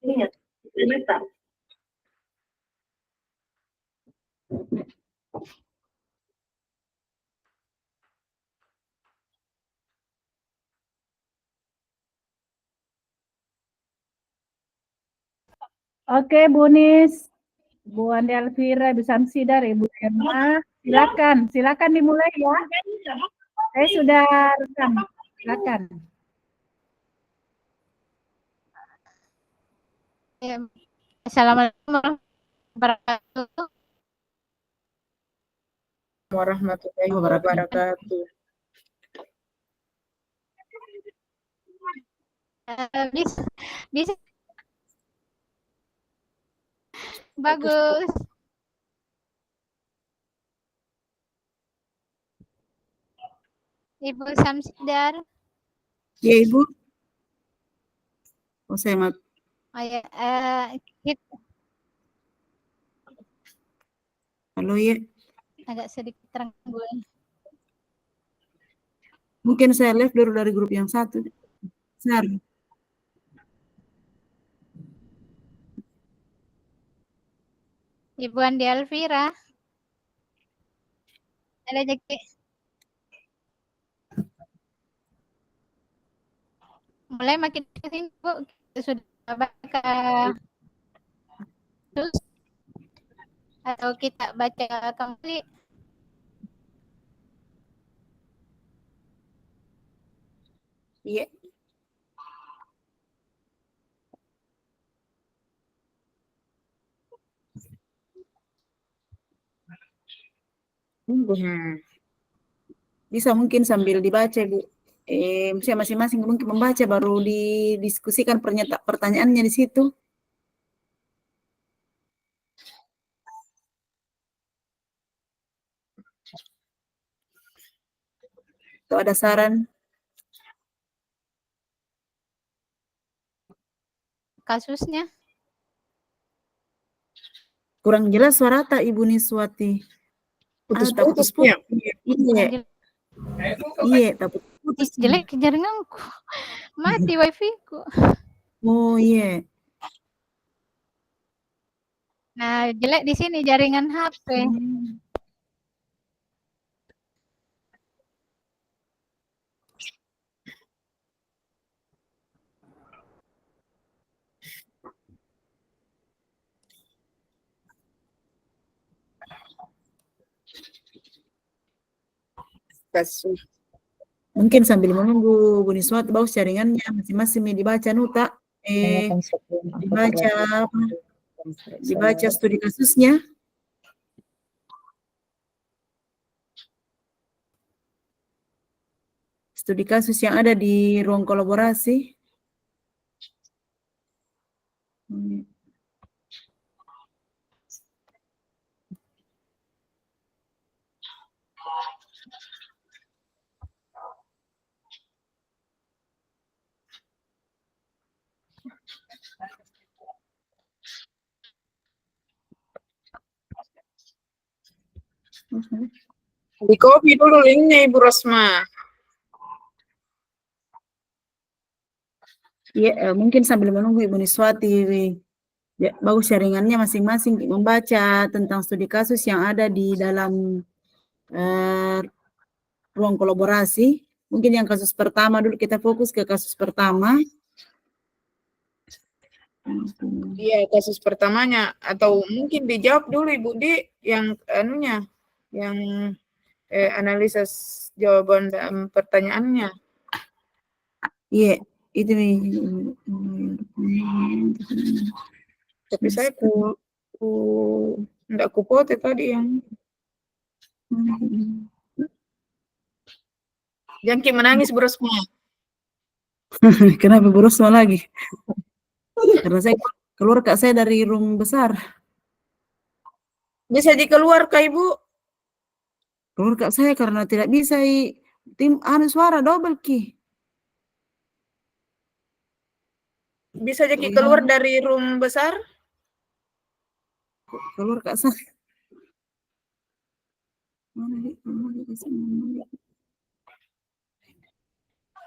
Iya, ternyata. Oke, Bu Nis, Bu Andi Alvira, Bu Samsi dari Bu Emma. Silakan dimulai ya. Saya sudah rekam. Silakan. Assalamualaikum warahmatullahi warahmatullahi wabarakatuh. Bisa bagus. Ibu Samsidar. Ya Ibu. Oh saya mak. Oh, ya, Halo ya. agak sedikit terganggu. Mungkin saya live dulu dari grup yang satu. Sorry. Ibu Andi Alvira. Ada jadi mulai makin kesini Bu, sudah baca terus atau kita baca kembali? Iya. Bisa mungkin sambil dibaca Bu. Saya masing-masing mungkin membaca baru didiskusikan pertanyaannya di situ. Atau ada saran? Kasusnya Kurang jelas suara tak Ibu Niswati? Putus-putus ya? Iya. Iya, tapi putus. jelek jaringanku. Mati wifi ku. Oh iya. Nah, jelek di sini jaringan HP. Kasus. Mungkin sambil menunggu Bu Niswati bawa jaringannya masing-masing dibaca nota. Dibaca studi kasusnya. Studi kasus yang ada di ruang kolaborasi. Di copy dulu linknya Ibu Rosma. Iya, mungkin sambil menunggu Ibu Niswati. Ya, bagus jaringannya masing-masing membaca tentang studi kasus yang ada di dalam ruang kolaborasi. Mungkin yang kasus pertama dulu, kita fokus ke kasus pertama. Iya, kasus pertamanya. Atau mungkin dijawab dulu Ibu Di yang anunya, yang analisis jawaban pertanyaannya. Iya, itu nih. Tapi saya enggak kupote tadi yang Jangki menangis Brosma. Kenapa Brosma lagi? Karena saya keluar Kak saya dari room besar. Bisa dikeluar Kak Ibu? Keluar Kak saya karena tidak bisa tim suara double key. Bisa jadi keluar dari room besar? Keluar Kak saya.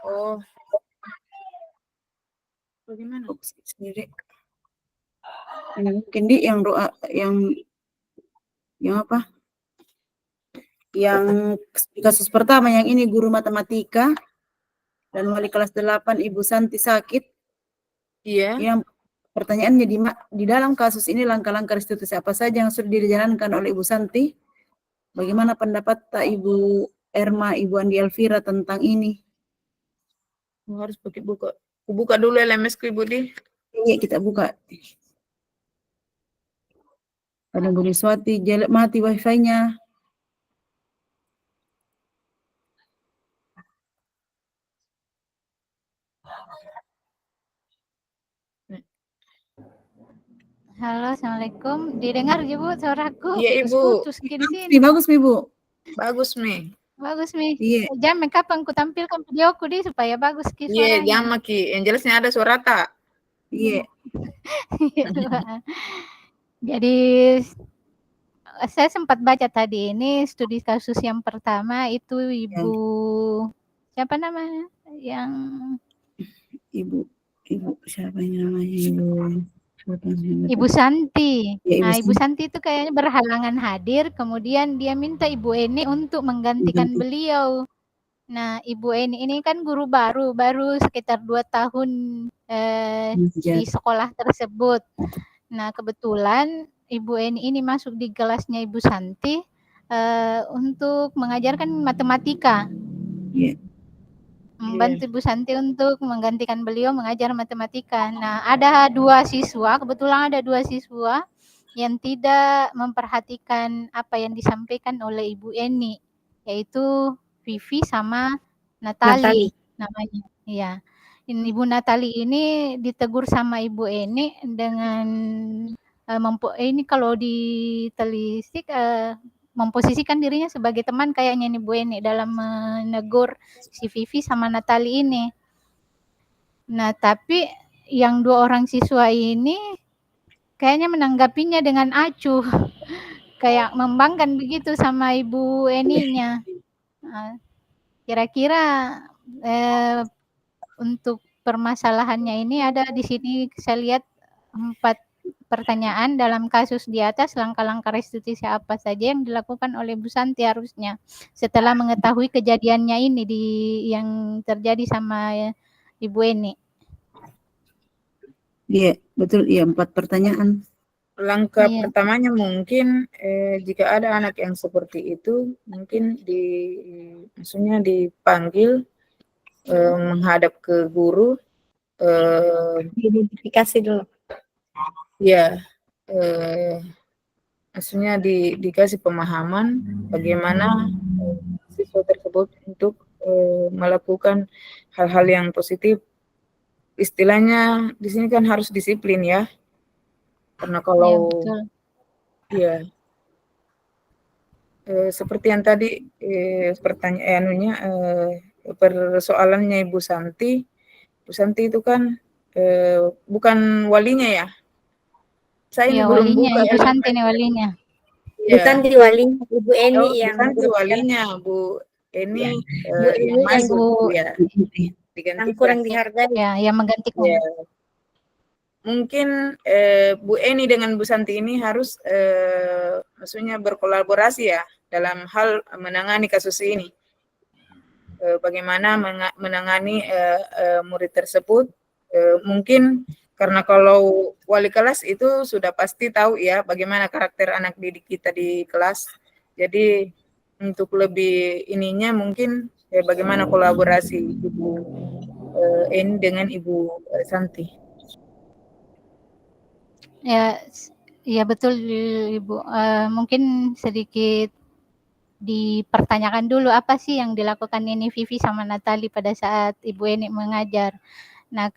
Oh, bagaimana sendiri? Ini mungkin di yang doa yang apa? Yang kasus pertama yang ini guru matematika dan wali kelas 8 Ibu Santi sakit. iya. Yang pertanyaannya di dalam kasus ini langkah-langkah restitusi apa saja yang sudah dijalankan oleh Ibu Santi? Bagaimana pendapat Ibu Erma, Ibu Andi Elvira tentang ini? Harus pakai buka. Buka dulu LMS ku Ibu Di. Iya, kita buka. Ada Bu Niswati, mati wifi-nya. Halo, Assalamualaikum. Didengar ya Bu suaraku? Iya, Ibu. Putus-putus gini sini. Bagus, Bu. Bagus, Mi. Bagus, Mi. Iya. Jam kapan ku tampilkan videoku di supaya bagus ki Iya, suaranya. jam Ki. Yang jelasnya ada suara tak? Iya. Jadi saya sempat baca tadi ini studi kasus yang pertama itu Ibu siapa namanya? Yang Ibu siapa namanya Ibu Santi. Ya, Nah, Ibu Santi itu kayaknya berhalangan hadir, kemudian dia minta Ibu Eni untuk menggantikan beliau. Nah, Ibu Eni ini kan guru baru sekitar 2 tahun di sekolah tersebut. Nah, kebetulan Ibu Eni ini masuk di kelasnya Ibu Santi untuk mengajarkan matematika. Iya. Membantu Ibu Santi untuk menggantikan beliau mengajar matematika. Nah, ada 2 siswa, kebetulan ada 2 siswa yang tidak memperhatikan apa yang disampaikan oleh Ibu Eni, yaitu Vivi sama Natali namanya. Iya. Ibu Natali ini ditegur sama Ibu Eni dengan ini kalau ditelisik memposisikan dirinya sebagai teman kayaknya nih Bu Eni dalam menegur si Vivi sama Natali ini. Nah, tapi yang 2 orang siswa ini kayaknya menanggapinya dengan acuh. Kayak membangkang begitu sama Ibu Eninya. Kira-kira untuk permasalahannya ini ada di sini saya lihat 4 pertanyaan dalam kasus di atas, langkah-langkah restitusi apa saja yang dilakukan oleh Bu Santi harusnya setelah mengetahui kejadiannya ini yang terjadi sama Ibu Eni. Iya, betul. Iya, 4 pertanyaan. Langkah pertamanya mungkin jika ada anak yang seperti itu mungkin maksudnya dipanggil menghadap ke guru, identifikasi dulu. Ya, maksudnya dikasih pemahaman bagaimana siswa tersebut untuk melakukan hal-hal yang positif. Istilahnya di sini kan harus disiplin ya, karena kalau seperti yang tadi pertanyaannya persoalannya Ibu Santi itu kan bukan walinya ya. Saya ini belum walinya, buka. Ibu Santi nih walinya. Bu Santi walinya, Ibu Eni yang Bu Santi walinya, Bu Eni Bu Eni yang masuk ya. Yang kurang dihargai. Ya, yang menggantikan. Ya. Mungkin Bu Eni dengan Bu Santi ini harus maksudnya berkolaborasi ya dalam hal menangani kasus ini. Bagaimana menangani murid tersebut, mungkin karena kalau wali kelas itu sudah pasti tahu ya bagaimana karakter anak didik kita di kelas. Jadi untuk lebih ininya mungkin bagaimana kolaborasi Ibu Eni dengan Ibu Santi. Ya betul Ibu. Mungkin sedikit dipertanyakan dulu apa sih yang dilakukan ini Vivi sama Natali pada saat Ibu Eni mengajar. Nah,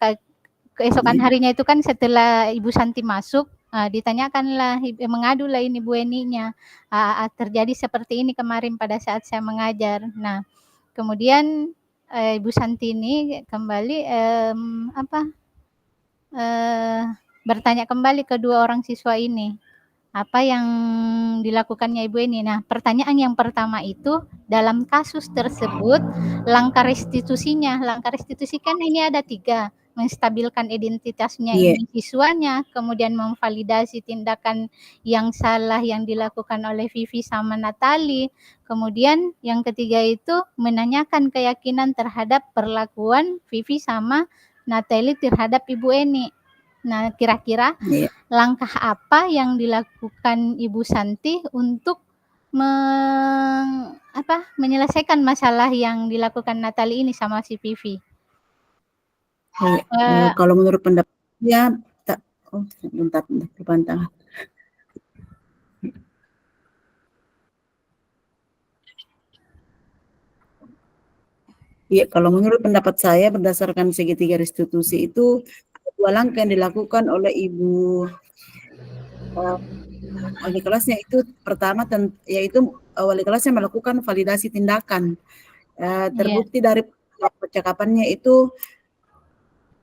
keesokan harinya itu kan setelah Ibu Santi masuk, ditanyakanlah, mengadulah ini Bu Eninya, terjadi seperti ini kemarin pada saat saya mengajar. Nah, kemudian Ibu Santi ini kembali bertanya kembali ke 2 orang siswa ini. apa yang dilakukannya Ibu Eni. Nah, pertanyaan yang pertama itu, dalam kasus tersebut langkah restitusinya. Langkah restitusi kan ini ada 3, menstabilkan identitasnya Iya. ini siswanya, kemudian memvalidasi tindakan yang salah yang dilakukan oleh Vivi sama Natali, kemudian yang ketiga itu menanyakan keyakinan terhadap perlakuan Vivi sama Natali terhadap Ibu Eni. Nah, kira-kira Iya. langkah apa yang dilakukan Ibu Santi untuk menyelesaikan masalah yang dilakukan Natali ini sama si Vivi? Kalau menurut pendapat saya, bentar, dipantang. Iya, kalau menurut pendapat saya berdasarkan segitiga restitusi itu 2 langkah yang dilakukan oleh Ibu wali kelasnya. Itu pertama yaitu wali kelasnya melakukan validasi tindakan. Terbukti dari percakapannya itu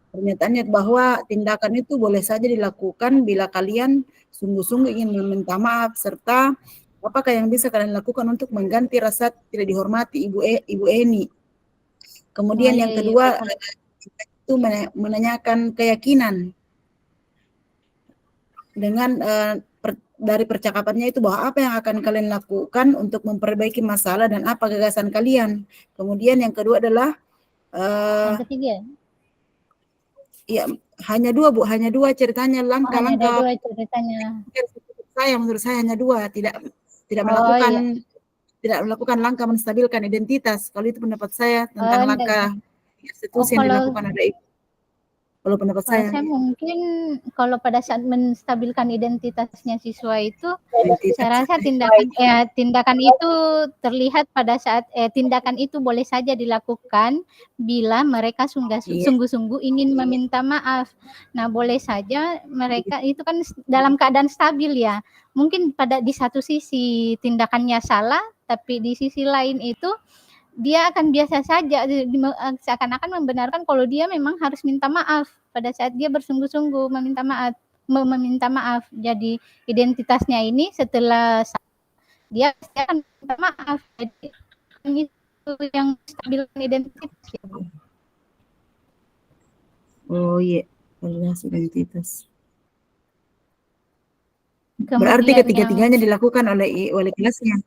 pernyataannya bahwa tindakan itu boleh saja dilakukan bila kalian sungguh-sungguh ingin meminta maaf, serta apakah yang bisa kalian lakukan untuk mengganti rasa tidak dihormati Ibu Eni. Kemudian yang kedua itu menanyakan keyakinan dengan dari percakapannya itu bahwa apa yang akan kalian lakukan untuk memperbaiki masalah dan apa gagasan kalian. Kemudian yang kedua adalah yang ketiga. Ya, hanya 2 Bu, hanya 2 ceritanya, langkah-langkah. Hanya 2 ceritanya. Menurut saya hanya 2, tidak melakukan tidak melakukan langkah menstabilkan identitas. Kalau itu pendapat saya tentang langkah institusi yang dilakukan oleh Ibu. Kalau pendapat saya. Saya mungkin kalau pada saat menstabilkan identitasnya siswa itu, saya rasa tindakan itu terlihat pada saat tindakan itu boleh saja dilakukan bila mereka sungguh-sungguh ingin meminta maaf. Nah, boleh saja mereka itu kan dalam keadaan stabil ya. Mungkin di satu sisi tindakannya salah, tapi di sisi lain itu dia akan biasa saja, seakan-akan membenarkan kalau dia memang harus minta maaf pada saat dia bersungguh-sungguh meminta maaf. Jadi identitasnya ini setelah dia pasti akan minta maaf. Jadi itu yang stabilkan identitas. Oh iya, validasi identitas. Kemudian berarti ketiga-tiganya dilakukan oleh wali kelasnya.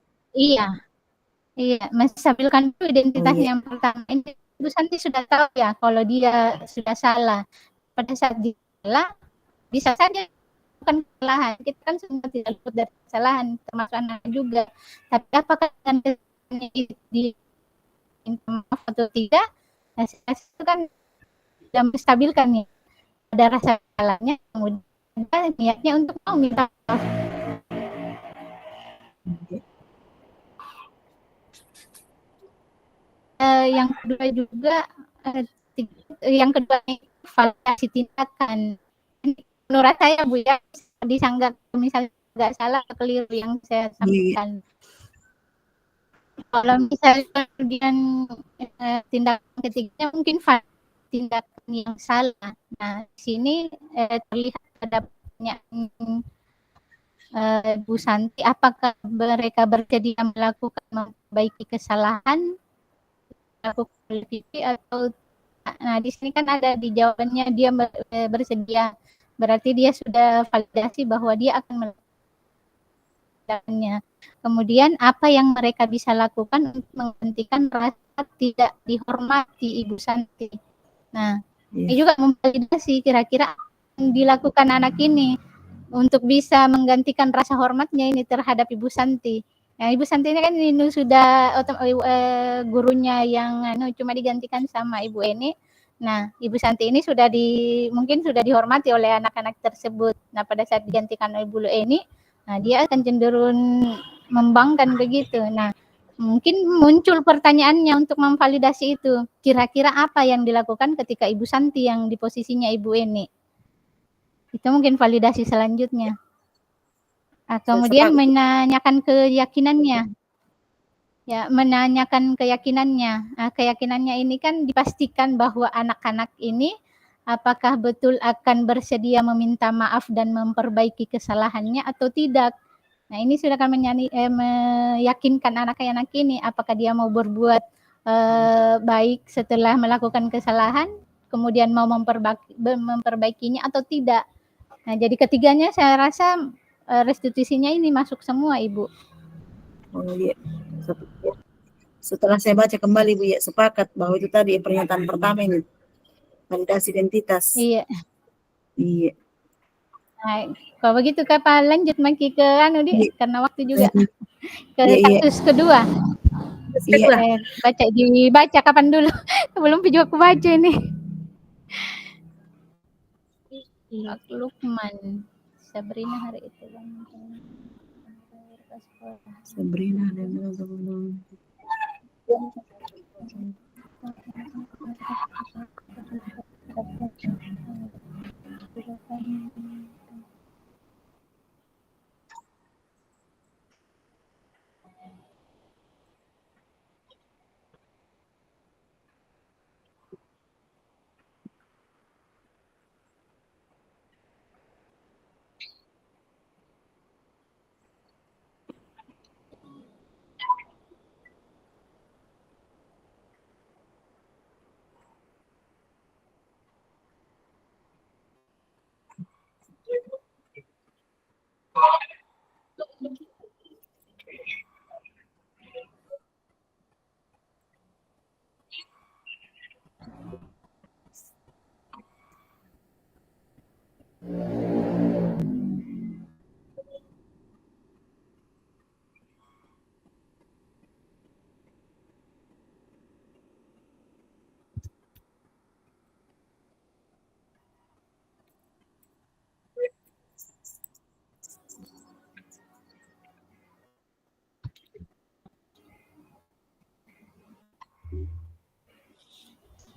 Iya, menstabilkan itu identitasnya yang pertama. Ibu Santi sudah tahu ya kalau dia sudah salah. Pada saat dia salah, bisa saja bukan kesalahan. Kita kan semua tidak luput dari kesalahan, termasuk anak juga. Tapi apakah dengan minta maaf atau tidak, nah, itu kan sudah menstabilkan nih. Ada rasa salahnya, kemudian niatnya untuk mau minta maaf. Yang kedua juga validasi tindakan. Menurut saya Bu ya, disanggah misalnya nggak salah keliru yang saya sampaikan. Kalau misalnya kemudian tindakan ketiganya mungkin tindakan yang salah. Nah, di sini terlihat ada pertanyaan Bu Santi, apakah mereka bersedia melakukan memperbaiki kesalahan atau nah di sini kan ada di jawabannya dia bersedia, berarti dia sudah validasi bahwa dia akan melakukannya. Kemudian apa yang mereka bisa lakukan untuk menggantikan rasa tidak dihormati Ibu Santi. Nah, ini juga memvalidasi kira-kira yang dilakukan anak ini untuk bisa menggantikan rasa hormatnya ini terhadap Ibu Santi. Nah, Ibu Santi ini kan ini sudah gurunya yang cuma digantikan sama Ibu Eni. Nah, Ibu Santi ini mungkin sudah dihormati oleh anak-anak tersebut. Nah, pada saat digantikan oleh Ibu Eni, nah dia akan cenderung membangkang begitu. Nah, mungkin muncul pertanyaannya untuk memvalidasi itu. Kira-kira apa yang dilakukan ketika Ibu Santi yang di posisinya Ibu Eni? Itu mungkin validasi selanjutnya. Kemudian menanyakan keyakinannya. Ya, menanyakan keyakinannya. Keyakinannya ini kan dipastikan bahwa anak-anak ini apakah betul akan bersedia meminta maaf dan memperbaiki kesalahannya atau tidak. Nah, ini sudah akan meyakinkan anak-anak ini apakah dia mau berbuat baik setelah melakukan kesalahan, kemudian mau memperbaikinya atau tidak. Nah, jadi ketiganya saya rasa restitusinya ini masuk semua, Ibu. Oh iya. Setelah saya baca kembali Bu ya, sepakat bahwa itu tadi pernyataan pertama ini validasi identitas. Iya. Iya. Nah, kalau begitu Kak, lanjut Maki ke anu Di, karena waktu juga ke Iya. kasus kedua. Iya. Dibaca kapan dulu? Belum juga aku baca ini. Pak Lukman, Sabrina hari itu. Sabrina dan teman-teman.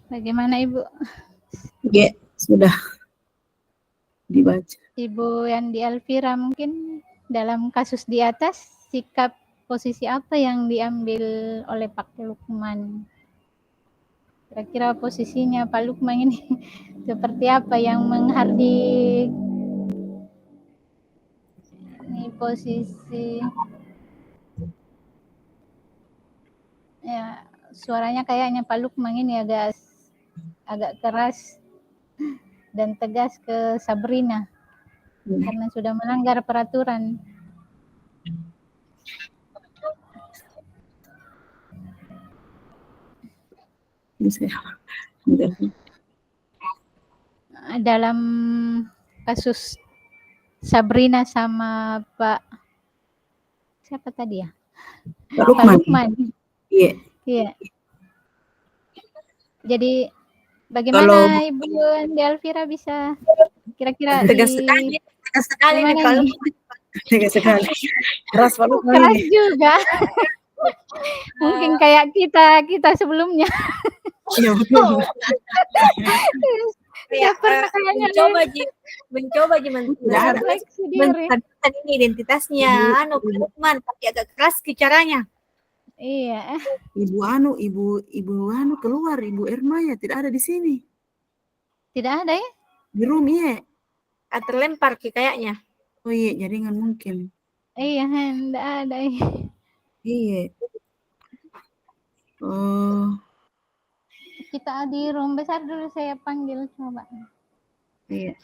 Bagaimana Ibu? Ya, sudah dibaca. Ibu Yandi Elvira, mungkin dalam kasus di atas sikap posisi apa yang diambil oleh Pak Lukman? Kira-kira posisinya Pak Lukman ini seperti apa yang menghardik ini posisi ya, suaranya kayaknya Pak Lukman ini agak keras dan tegas ke Sabrina karena sudah melanggar peraturan. Dalam kasus Sabrina sama Pak siapa tadi ya? Pak Lukman. Iya. Iya. Jadi bagaimana Ibu Andi Elvira bisa kira-kira tegas sekali nih Pak Lukman. Tegas sekali. Keras Pak Lukman. Keras juga. Mungkin kayak kita sebelumnya. Iya betul. Ya, mencoba menstabilkan ini identitasnya Pak Lukman, tapi agak keras caranya. Iya. Ibu anu keluar, Ibu Irma ya tidak ada di sini. Tidak ada ya? Di room iya. Terlempar kayaknya. Oh iya, jaringan mungkin. Iya, tidak ada ya. Iya. Oh. Kita di room besar dulu saya panggil coba. Iya.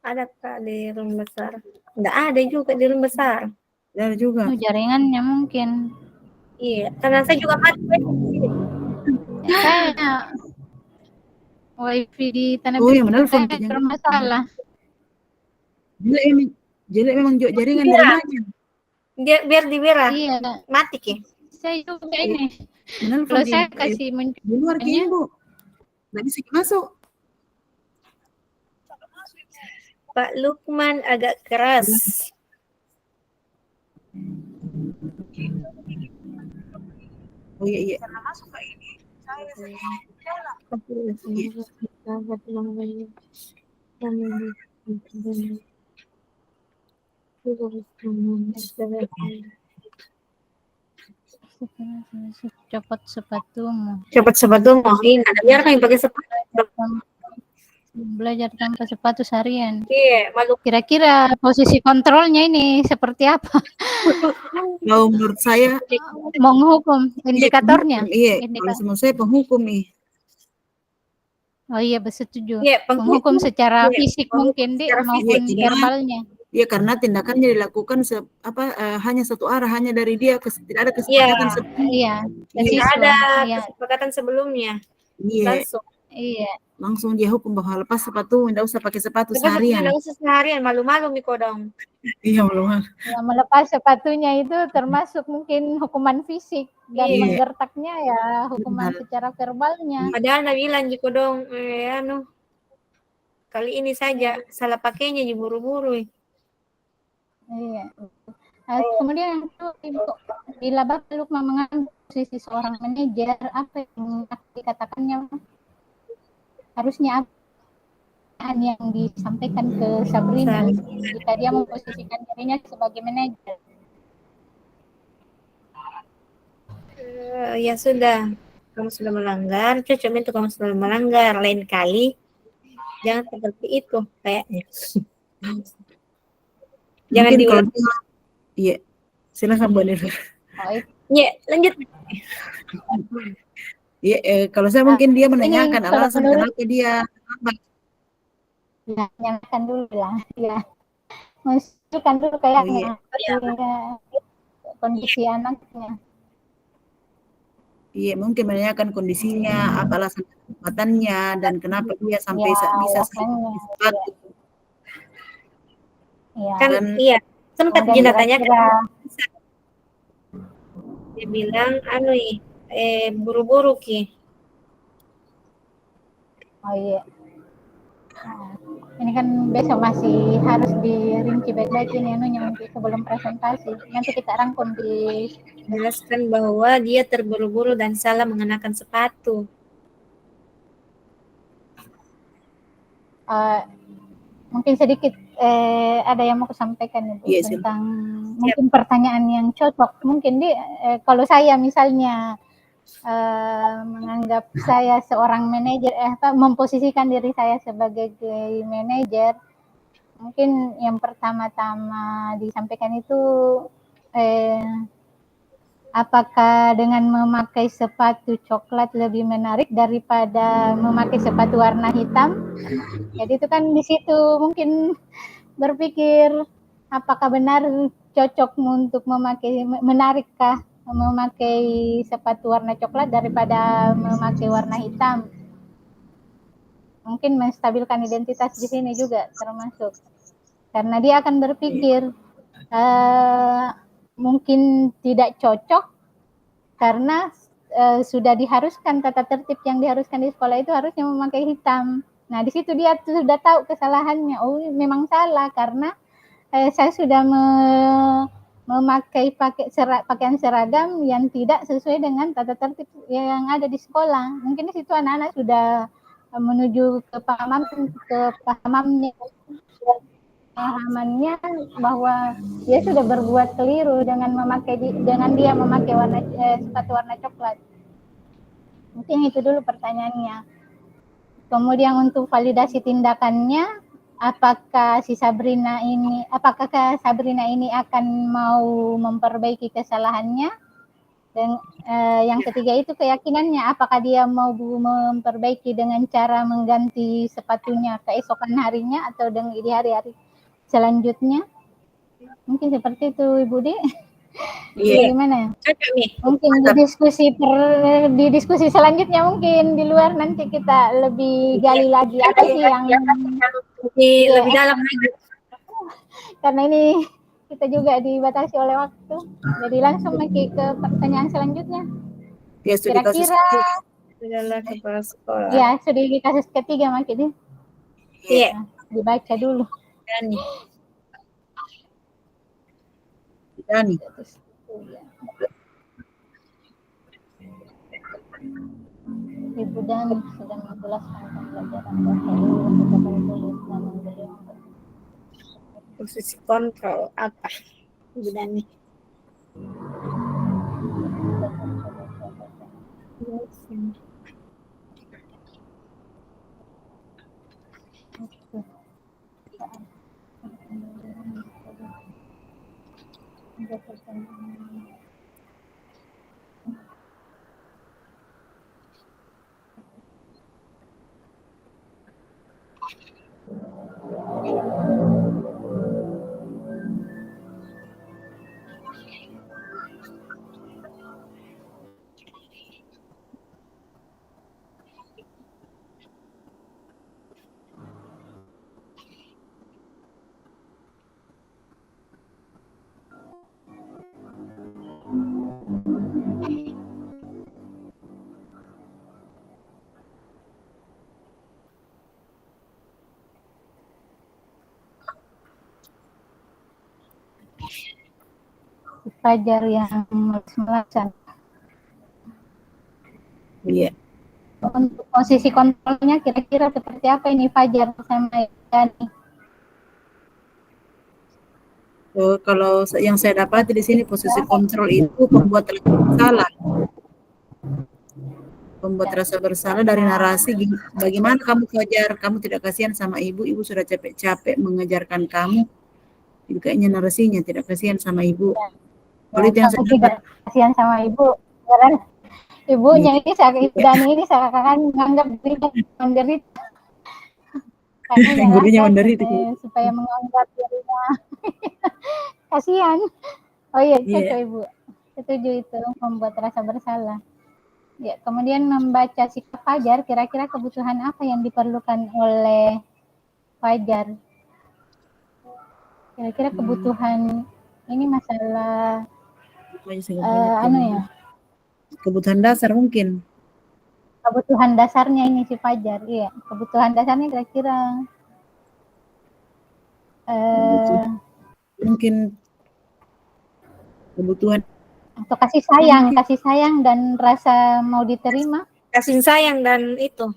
Ada Kak di room besar? Tidak ada juga di room besar. Tidak ada juga. Jaringannya mungkin. Iya, karena saya juga mati. Saya wifi di tanah oh, yang menelpon bermasalah. Jelek memang jaringan di rumahnya. Biar di Wira. Iya. Mati ki. Saya juga ini. Menelpon kalau saya kasih di luar ki Ibu. Nggak bisa masuk. Pak Lukman agak keras. Oh iya. Karena masuk ke ini, saya Copot sepatumu. Copot sepatumu. Ini biar kami pakai sepatu. Belajar tanpa sepatu seharian. Iya, malu. Kira-kira posisi kontrolnya ini seperti apa? Kalau menurut saya, Menghukum iya, indikatornya. penghukum, iya. Kalau menurut saya penghukum nih. Oh iya, bersetuju. Iya, Menghukum secara iya, fisik menghukum mungkin Dik, secara maupun fisik. Iya, verbalnya. Iya, karena tindakannya dilakukan hanya satu arah, hanya dari dia, tidak ada Iya, kesepakatan. Iya, ke Iya, tidak ada siswa. Iya, kesepakatan sebelumnya. iya, Langsung. iya. langsung dia hukum bahwa lepas sepatu, tidak usah pakai sepatu Lepas seharian. tidak usah seharian, malu-malu Miko dong. Iya, belum. Ya, melepas sepatunya itu termasuk mungkin hukuman fisik dan Iya. menggertaknya ya hukuman Benar. secara verbalnya. Padahal bilang Jiko dong, kali ini saja salah pakainya buru-buru. Iya. Nah, kemudian yang kedua, Ibu, bila Bapak Lukman mengambil posisi seorang manajer, apa yang dikatakannya? Harusnya apa yang disampaikan ke Sabrina jika dia memposisikan dirinya sebagai manajer? Ya sudah, kamu sudah melanggar, cocok itu kamu sudah melanggar. Lain kali jangan seperti itu kayaknya. Jangan Mungkin diulang. kalau iya, silakan Bu Nirva. Oh, itu. Ya, lanjut. Iya, kalau saya mungkin dia menanyakan Ini kalau alasan menurut- kenapa dia lambat. Ya, nyalakan dulu lah. Ya. Masukkan dulu kayaknya kondisi anaknya. Iya, mungkin menanyakan kondisinya, apa alasan kesempatannya, dan kenapa dia sampai Ya, bisa alasannya, sepatu. Iya. Kan Dan- iya, sempat Dan Jina tanyakan. kira-kira- Dia bilang buru-buru Ki. Oh iya. Nah, ini kan besok masih harus dirinci baik-baik ini anunya nanti sebelum presentasi. Nanti kita rangkum di Jelaskan bahwa dia terburu-buru dan salah mengenakan sepatu. mungkin sedikit ada yang mau sampaikan Ibu Yes, tentang mungkin pertanyaan yang cocok. Mungkin kalau saya misalnya menganggap saya seorang manajer, memposisikan diri saya sebagai manajer, mungkin yang pertama-tama disampaikan itu apakah dengan memakai sepatu coklat lebih menarik daripada memakai sepatu warna hitam? Jadi itu kan di situ mungkin berpikir apakah benar cocok untuk menarikkah memakai sepatu warna coklat daripada memakai warna hitam? Mungkin menstabilkan identitas di sini juga termasuk. Karena dia akan berpikir mungkin tidak cocok karena sudah diharuskan tata tertib yang diharuskan di sekolah itu harusnya memakai hitam. Nah, di situ dia sudah tahu kesalahannya. Oh, memang salah karena saya sudah memakai pakaian seragam yang tidak sesuai dengan tata tertib yang ada di sekolah. Mungkin di situ anak-anak sudah menuju pemahamannya bahwa dia sudah berbuat keliru dengan dia memakai sepatu warna coklat. Mungkin itu dulu pertanyaannya. Kemudian untuk validasi tindakannya, apakah Sabrina ini akan mau memperbaiki kesalahannya? Dan yang ketiga itu keyakinannya, apakah dia mau memperbaiki dengan cara mengganti sepatunya keesokan harinya atau di hari-hari selanjutnya. Mungkin seperti itu Ibu Di. Iya. Gimana? Cocok nih. Mungkin di diskusi selanjutnya mungkin di luar nanti kita lebih gali lagi apa sih yang lebih dalam lagi. Karena ini kita juga dibatasi oleh waktu. Jadi langsung lagi ke pertanyaan selanjutnya. Ya, Kira-kira adalah kepala sekolah. ya sudah di kasus ketiga makin Iya. Dibaca dulu. Dani. Ibu Dani sedang menjelaskan pembelajaran bahasa Inggris untuk tulis dan memberi Posisi kontrol apa? Ibu Dani. Fajar yang melaksanakan. Iya. Untuk posisi kontrolnya kira-kira seperti apa ini Fajar sama Dani? Kalau yang saya dapati di sini posisi kontrol itu pembuat rasa bersalah. Pembuat rasa bersalah dari narasi, bagaimana kamu Fajar, kamu tidak kasihan sama ibu sudah capek-capek mengejarkan kamu. Itu kayaknya narasinya tidak kasihan sama ibu. Kalau itu yang saya tidak kasihan sama ibu, karena ibunya ini sakit, Dani ini seakan-akan menganggap dirinya menderita. Karena gurunya menderita supaya menganggap dirinya kasihan. Oh iya, cocok ibu. Setuju itu, membuat rasa bersalah. Ya, kemudian membaca sikap Fajar, kira-kira kebutuhan apa yang diperlukan oleh Fajar? Kira-kira kebutuhan ini masalah kebutuhan dasar mungkin. Kebutuhan dasarnya ini si Fajar, iya. Kebutuhan dasarnya kira-kira mungkin kebutuhan atau kasih sayang dan rasa mau diterima. Kasih sayang dan itu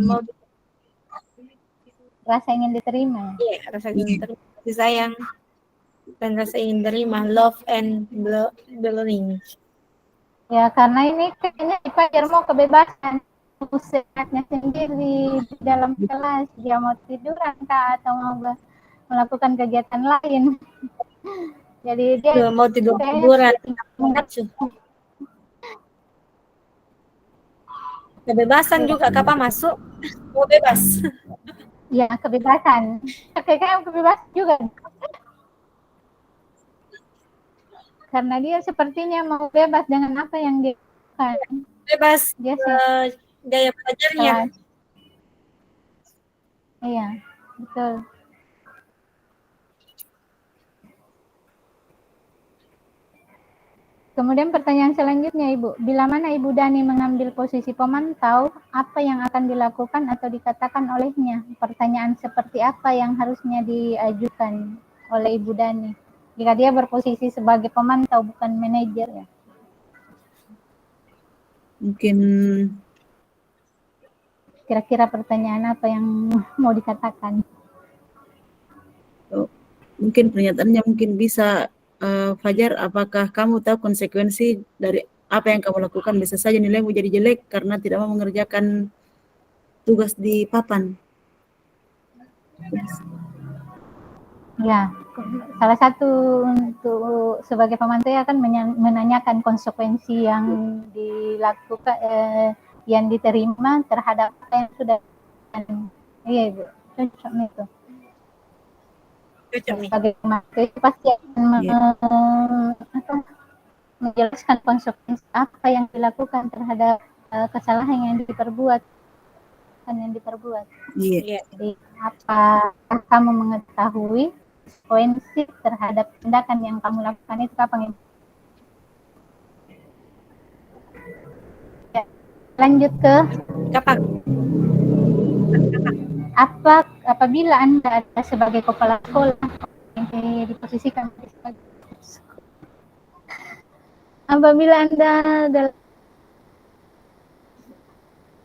mau rasa ingin diterima. Iya, rasa ingin diterima, kasih sayang dan rasa ingin diterima, love and belonging. Ya, karena ini kayaknya si Fajar mau kebebasan, sehatnya sendiri di dalam kelas, dia mau tiduran kah atau mau melakukan kegiatan lain. Jadi dia mau tiduran, kebebasan juga kapan masuk mau bebas. Ya, kebebasan. Kayaknya kebebasan juga. Karena dia sepertinya mau bebas dengan apa yang dia lakukan. Bebas dia gaya belajarnya. Iya, betul. Kemudian pertanyaan selanjutnya Ibu, bila mana Ibu Dani mengambil posisi pemantau, apa yang akan dilakukan atau dikatakan olehnya? Pertanyaan seperti apa yang harusnya diajukan oleh Ibu Dani? Jika dia berposisi sebagai pemantau bukan manajer ya. Mungkin kira-kira pertanyaan apa yang mau dikatakan? Mungkin pernyataannya mungkin bisa Fajar, apakah kamu tahu konsekuensi dari apa yang kamu lakukan? Bisa saja nilaimu jadi jelek karena tidak mau mengerjakan tugas di papan. Ya, salah satu untuk sebagai pemantau akan menanyakan konsekuensi yang dilakukan, yang diterima terhadap apa yang sudah. Iya Ibu, cocok itu. Sebagai pemantau pasti akan menjelaskan konsekuensi apa yang dilakukan terhadap kesalahan yang diperbuat. Jadi apa kamu mengetahui konsekuensi terhadap tindakan yang kamu lakukan itu kapan? Ya, lanjut ke kapan? Apabila Anda ada sebagai kepala sekolah yang diposisikan sebagai apabila Anda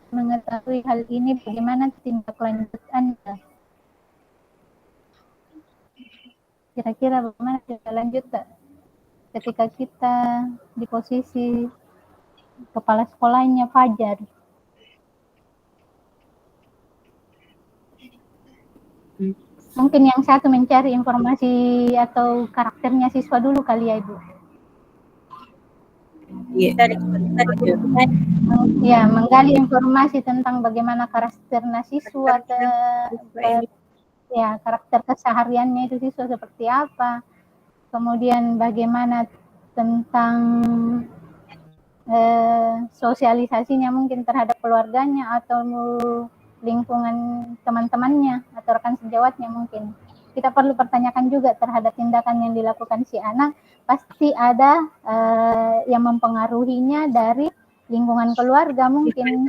mengetahui hal ini, bagaimana tindak lanjut Anda? Kira-kira bagaimana tindak lanjut ketika kita di posisi kepala sekolahnya Fajar? Mungkin yang satu mencari informasi atau karakternya siswa dulu kali ya Ibu. Iya. Ya, menggali informasi tentang bagaimana karakternya siswa, ya karakter kesehariannya itu siswa seperti apa. Kemudian bagaimana tentang sosialisasinya mungkin terhadap keluarganya atau lingkungan teman-temannya atau rekan sejawatnya mungkin. Kita perlu pertanyakan juga terhadap tindakan yang dilakukan si anak, pasti ada yang mempengaruhinya dari lingkungan keluarga mungkin,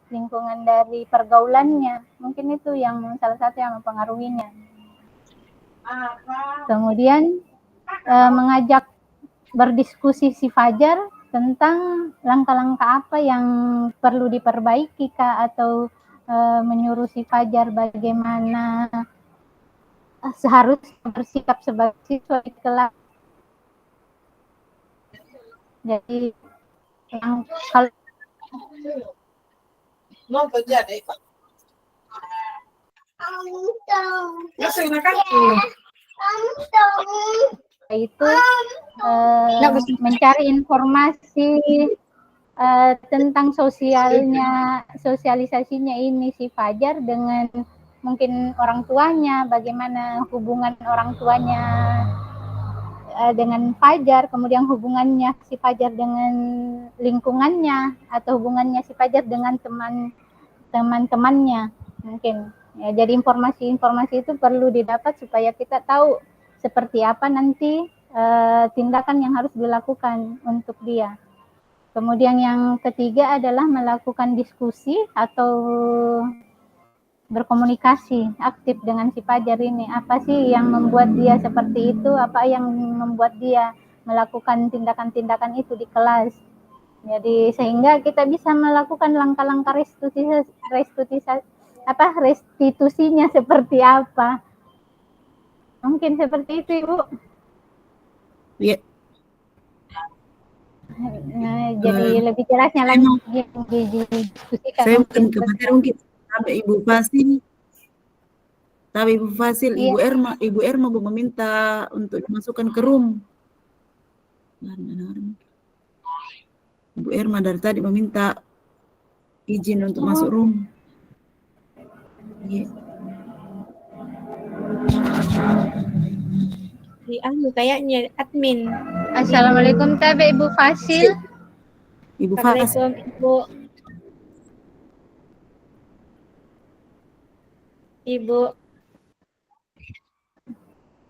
lingkungan dari pergaulannya, mungkin itu yang salah satu yang mempengaruhinya. Kemudian mengajak berdiskusi si Fajar tentang langkah-langkah apa yang perlu diperbaiki Kak, atau menyuruh si Fajar bagaimana seharusnya bersikap sebagai siswa di kelas. Jadi yang kalau itu mencari informasi tentang sosialisasinya ini si Fajar dengan mungkin orang tuanya, bagaimana hubungan orang tuanya dengan Fajar, kemudian hubungannya si Fajar dengan lingkungannya atau hubungannya si Fajar dengan teman-temannya mungkin. Ya, jadi informasi-informasi itu perlu didapat supaya kita tahu seperti apa nanti tindakan yang harus dilakukan untuk dia. Kemudian yang ketiga adalah melakukan diskusi atau berkomunikasi aktif dengan si Fajar ini. Apa sih yang membuat dia seperti itu? Apa yang membuat dia melakukan tindakan-tindakan itu di kelas? Jadi sehingga kita bisa melakukan langkah-langkah restitusinya seperti apa. Mungkin seperti itu, Ibu. Iya. Nah, jadi lebih jelasnya lagi didiskusikan. Saya bukan khawatir mungkin sampai Ibu Fasil, Iya. Ibu Erma mau meminta untuk dimasukkan ke room. Ibu Erma dari tadi meminta izin untuk masuk room. Iya. Di kayaknya admin. Assalamualaikum Tabe Ibu Fasil. Ibu Fasil. Assalamualaikum Ibu.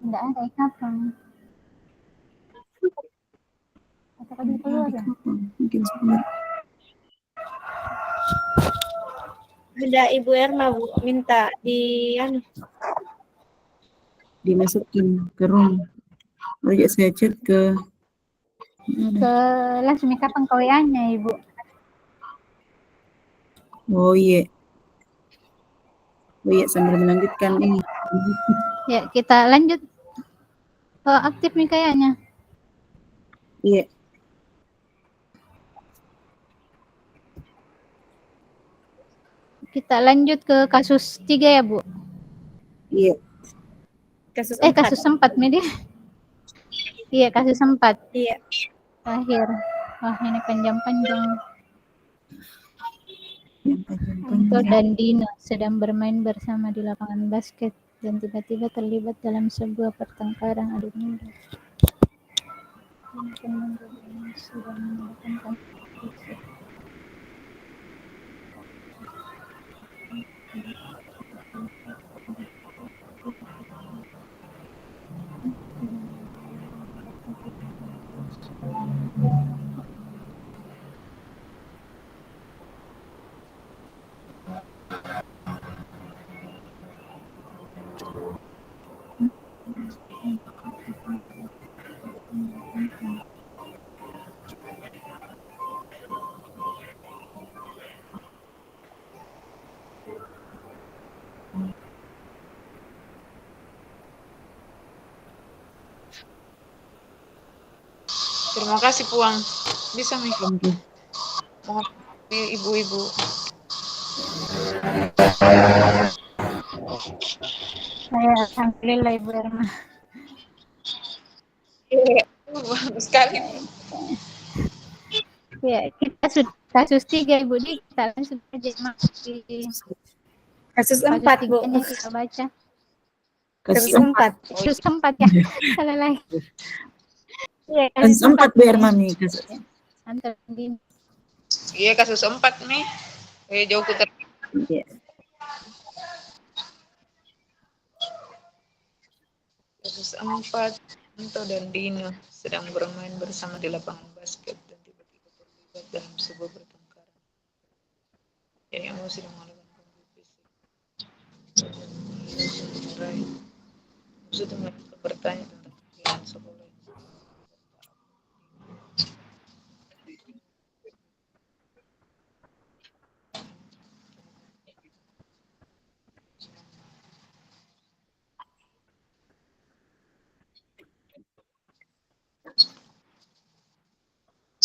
Tidak ada kapan. Atau dia keluar ya? Mungkin sebentar. Ada Ibu Erma Bu minta dimasukin ke room. Lalu saya chat ke langsung kapan WA-nya Ibu? Oh iya. Sambil melanjutkan ini. Ya, kita lanjut. Oh, aktif nih kayaknya. Iya. Kita lanjut ke kasus 3 ya, Bu? Iya. kasus 4 media. Iya, kasus 4. Iya. Terakhir. Wah, ini panjang-panjang. Anto dan Dina sedang bermain bersama di lapangan basket dan tiba-tiba terlibat dalam sebuah pertengkaran adu muda. Terima kasih Puang. Bisa nih. Mohon ibu-ibu. Saya alhamdulillah Ibu Erma. Bagus sekali. Ya, kita sudah kasus 3 Ibu Di, kita sudah masih Kasus kasus 4, Bu. 3-nya kita baca. Kasus Kasus 4. Kasus 4 ya, salah lagi. Iya, kasus 4 Bu Erma nih. nih. Kasus. Antar Dino. Iya, kasus 4 nih. Jauh putar. Iya. Kasus 4, Anto dan Dino sedang bermain bersama di lapangan basket dan tiba-tiba terlibat dalam sebuah pertengkaran. Yang emosi dan melakukan konflik fisik. Maksudnya mereka bertanya tentang kegiatan sekolah.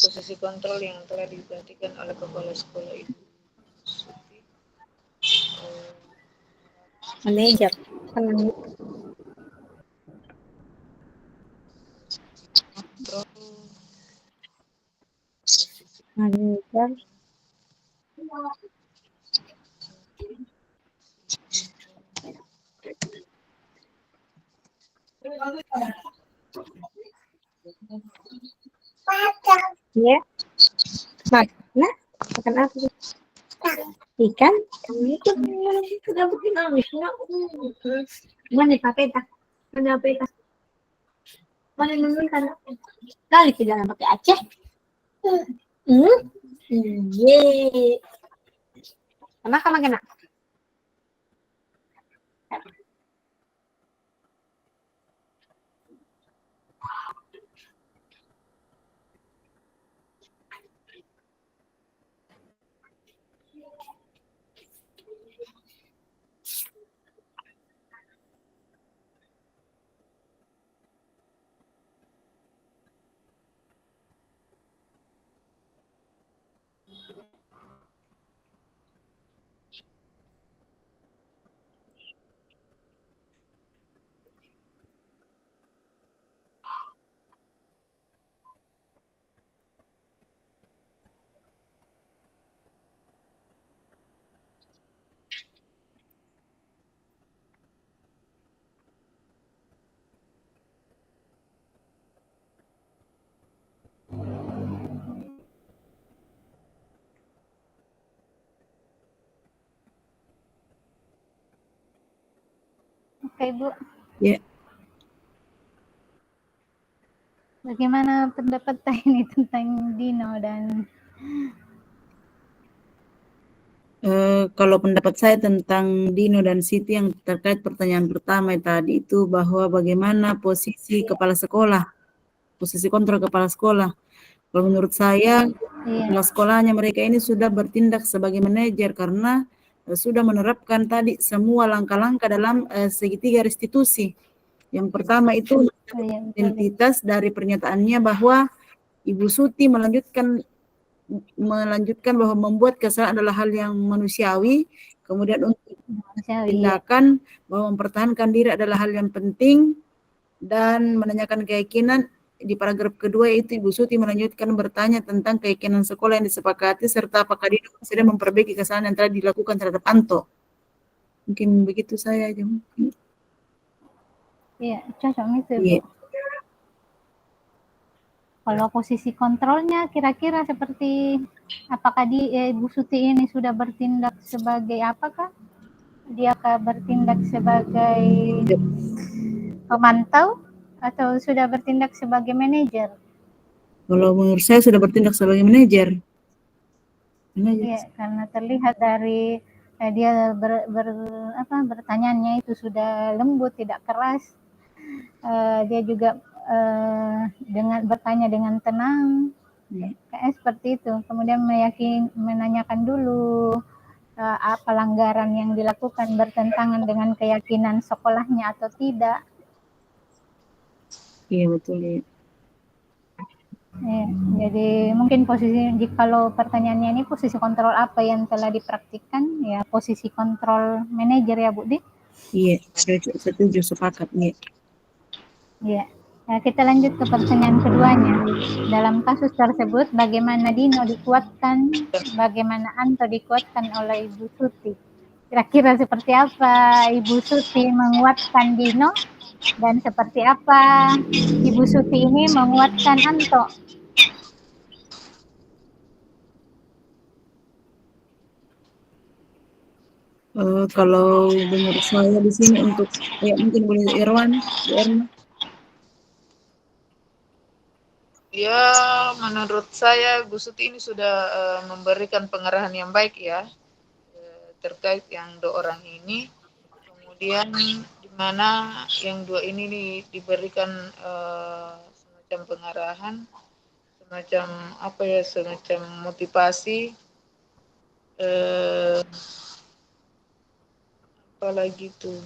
Posisi kontrol yang telah diperhatikan oleh kepala sekolah itu Manajer. Manajer. Ya. Mana? Makan apa? Ikan? Itu sudah bikin habis. Mana papeda? Mana papeda? Mana nunun kan? Kali tidak nak pakai Aceh. Ye. Makan makan nak. Oke, Bu. Ya. Bagaimana pendapat ini tentang Dino dan Kalau pendapat saya tentang Dino dan Siti yang terkait pertanyaan pertama tadi itu bahwa bagaimana posisi kepala sekolah, posisi kontrol kepala sekolah. Kalau menurut saya, kepala sekolahnya mereka ini sudah bertindak sebagai manajer karena sudah menerapkan tadi semua langkah-langkah dalam segitiga restitusi. Yang pertama itu identitas dari pernyataannya bahwa Ibu Suti melanjutkan bahwa membuat kesalahan adalah hal yang manusiawi, kemudian untuk tindakan bahwa mempertahankan diri adalah hal yang penting, dan menanyakan keyakinan. Di paragraf kedua itu Ibu Suti melanjutkan bertanya tentang keyakinan sekolah yang disepakati serta apakah dia sudah memperbaiki kesalahan yang telah dilakukan terhadap Anto. Mungkin begitu saya aja. Iya, cocok itu, Bu. Iya. Kalau posisi kontrolnya kira-kira seperti apakah Bu Suti ini sudah bertindak sebagai apakah? Dia bertindak sebagai pemantau atau sudah bertindak sebagai manajer? Kalau menurut saya sudah bertindak sebagai manajer. Iya, karena terlihat dari dia bertanyanya itu sudah lembut, tidak keras. Dia juga dengan bertanya dengan tenang, kayak seperti itu. Kemudian menanyakan dulu apa pelanggaran yang dilakukan bertentangan dengan keyakinan sekolahnya atau tidak. Iya betul ya. Ya, jadi mungkin kalau pertanyaannya ini posisi kontrol apa yang telah dipraktikkan, ya posisi kontrol manajer ya Bu Di. Iya, setuju, sepakat. Iya. Ya. Nah, kita lanjut ke pertanyaan keduanya. Dalam kasus tersebut, bagaimana Dino dikuatkan, bagaimana Anto dikuatkan oleh Ibu Suti? Kira-kira seperti apa Ibu Suti menguatkan Dino, dan seperti apa Ibu Suti ini menguatkan Anto? Kalau menurut saya di sini untuk mungkin boleh Irwan, Bu Erna. Ya, menurut saya Bu Suti ini sudah memberikan pengarahan yang baik ya terkait yang 2 orang ini. Kemudian di mana yang 2 ini diberikan semacam pengarahan, semacam apa ya, semacam motivasi. Apalagi tuh.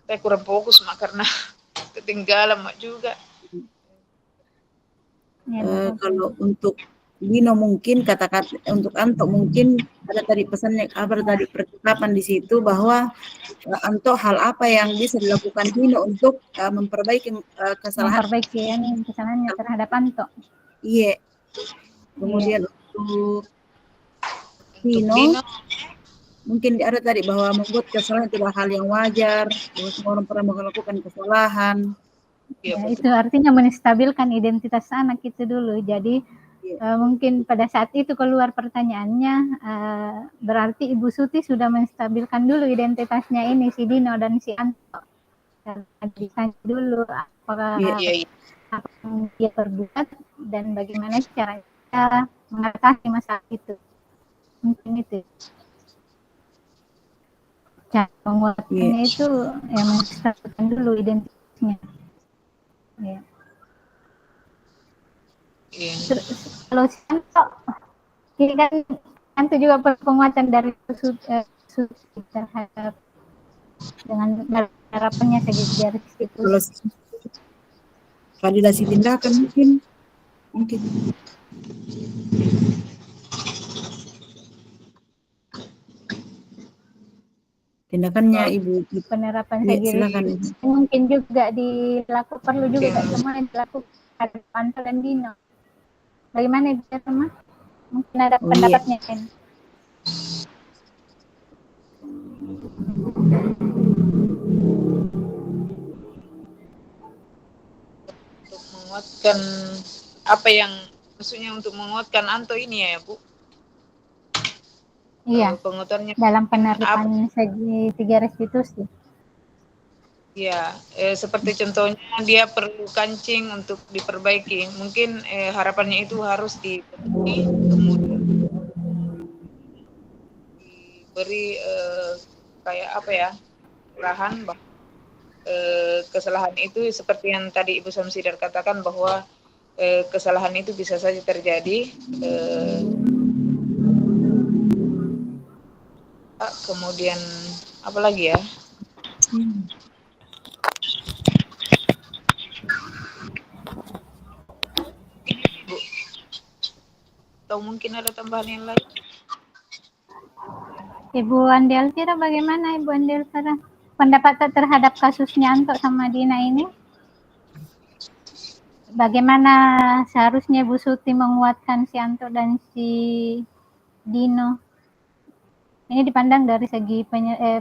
Saya kurang fokus mak karena ketinggalan mak juga. Kalau untuk Dino mungkin kata-kata untuk Anto mungkin ada tadi pesannya, apa tadi percakapan di situ bahwa Anto hal apa yang bisa dilakukan Dino untuk memperbaiki kesalahan. Memperbaiki kesalahannya terhadap Anto. Iya. Kemudian untuk Dino mungkin ada tadi bahwa membuat kesalahan itu adalah hal yang wajar, bahwa semua orang pernah melakukan kesalahan. Ya, itu artinya menstabilkan identitas anak itu dulu. Jadi mungkin pada saat itu keluar pertanyaannya, berarti Ibu Suti sudah menstabilkan dulu identitasnya ini, si Dino dan si Anto. Ditanya dulu apakah apa yang dia perbuat dan bagaimana caranya mengatasi masalah itu. Mungkin itu. Cara penguatannya itu yang menstabilkan dulu identitasnya. Ya. Terus kalau si Anto, ini kan Anto juga penguatan dari Suti terhadap dengan harapannya sejajar itu. Kalau validasi tindakan mungkin tindakannya Ibu. Penerapan sejajar mungkin juga dilakukan, perlu juga semua dilakukan Anto dan Dino. Bagaimana Ibu Erma? Mungkin ada pendapatnya kan? Untuk menguatkan apa yang maksudnya untuk menguatkan Anto ini ya Bu? Iya. Dalam penerapan tiga restitusi. Ya, seperti contohnya dia perlu kancing untuk diperbaiki. Mungkin harapannya itu harus dipenuhi, kemudian diberi kayak apa ya, arahan bahwa kesalahan itu seperti yang tadi Ibu Samsidar katakan bahwa kesalahan itu bisa saja terjadi. Kemudian apa lagi ya? Bu, atau mungkin ada tambahan yang lain? Ibu Andi Alfira, bagaimana Ibu Andi Alfira? Pendapat terhadap kasusnya Anto sama Dina ini? Bagaimana seharusnya Bu Suti menguatkan si Anto dan si Dino? Ini dipandang dari segi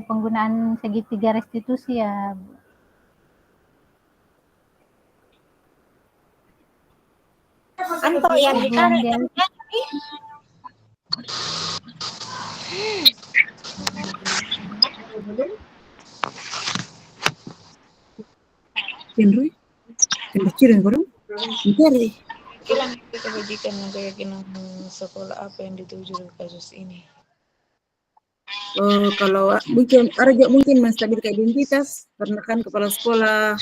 penggunaan segitiga restitusi ya, Bu. Anto yang ditarik. Henry, kecil baru, mencari. Kita bagikan keyakinan sekolah apa yang dituju kasus ini. Kalau mungkin Arjo mungkin menstabilkan identitas karena kan kepala sekolah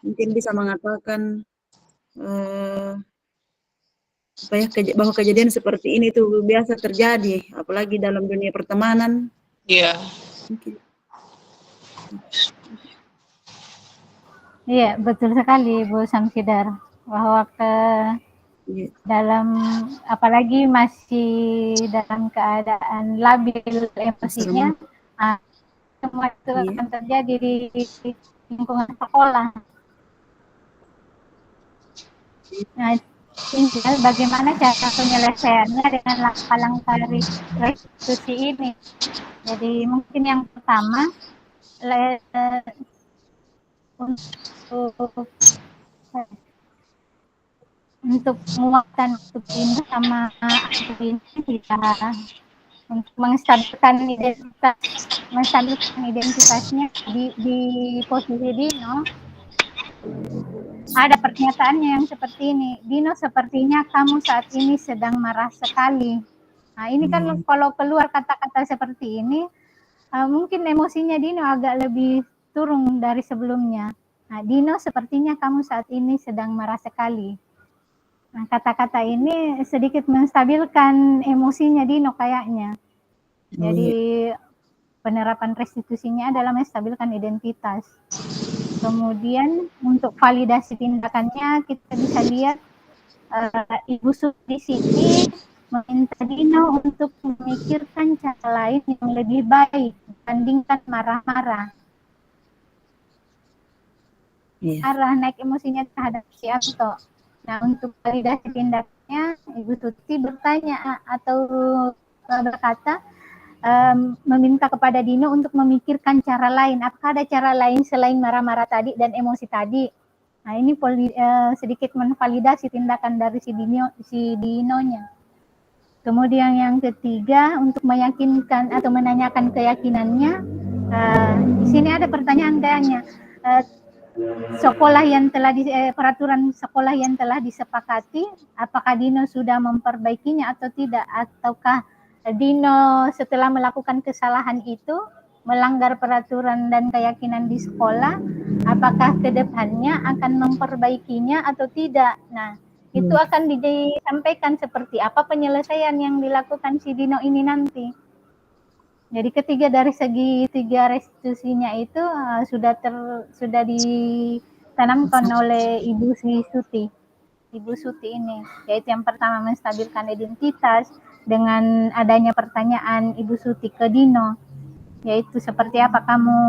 mungkin bisa mengatakan bahwa kejadian seperti ini tuh biasa terjadi, apalagi dalam dunia pertemanan. Iya. Iya, betul sekali Bu Samsidar, bahwa Iya. dalam apalagi masih dalam keadaan labil Masa emosinya, remaja. semua itu Iya. akan terjadi di lingkungan sekolah. Nah, tinggal bagaimana cara penyelesaiannya dengan langkah-langkah restitusi ini. Jadi mungkin yang pertama untuk penguatan untuk pindah sama ini tidak untuk menstabilkan identitasnya di posisi Dino. Ada pernyataannya yang seperti ini, Dino sepertinya kamu saat ini sedang marah sekali. Nah ini kan kalau keluar kata-kata seperti ini, mungkin emosinya Dino agak lebih turun dari sebelumnya. Nah, Dino sepertinya kamu saat ini sedang marah sekali. Nah, kata-kata ini sedikit menstabilkan emosinya Dino kayaknya. Jadi penerapan restitusinya adalah menstabilkan identitas. Kemudian untuk validasi tindakannya kita bisa lihat Ibu Suti Siti meminta Dino untuk memikirkan cara lain yang lebih baik dibandingkan marah-marah. Marah naik emosinya terhadap si Anto. Nah untuk validasi tindakannya Ibu Suti bertanya atau berkata meminta kepada Dino untuk memikirkan cara lain. Apakah ada cara lain selain marah-marah tadi dan emosi tadi? Nah ini sedikit menvalidasi tindakan dari si Dinonya. Kemudian yang ketiga untuk meyakinkan atau menanyakan keyakinannya. Di sini ada pertanyaan kayaknya. Sekolah yang telah peraturan sekolah yang telah disepakati, apakah Dino sudah memperbaikinya atau tidak? Ataukah Dino setelah melakukan kesalahan itu melanggar peraturan dan keyakinan di sekolah, apakah kedepannya akan memperbaikinya atau tidak? Nah, itu akan disampaikan seperti apa penyelesaian yang dilakukan si Dino ini nanti. Jadi ketiga dari segi tiga restitusinya itu sudah ditanamkan oleh Ibu Suti. Ibu Suti ini, yaitu yang pertama menstabilkan identitas dengan adanya pertanyaan Ibu Suti ke Dino, yaitu seperti apa kamu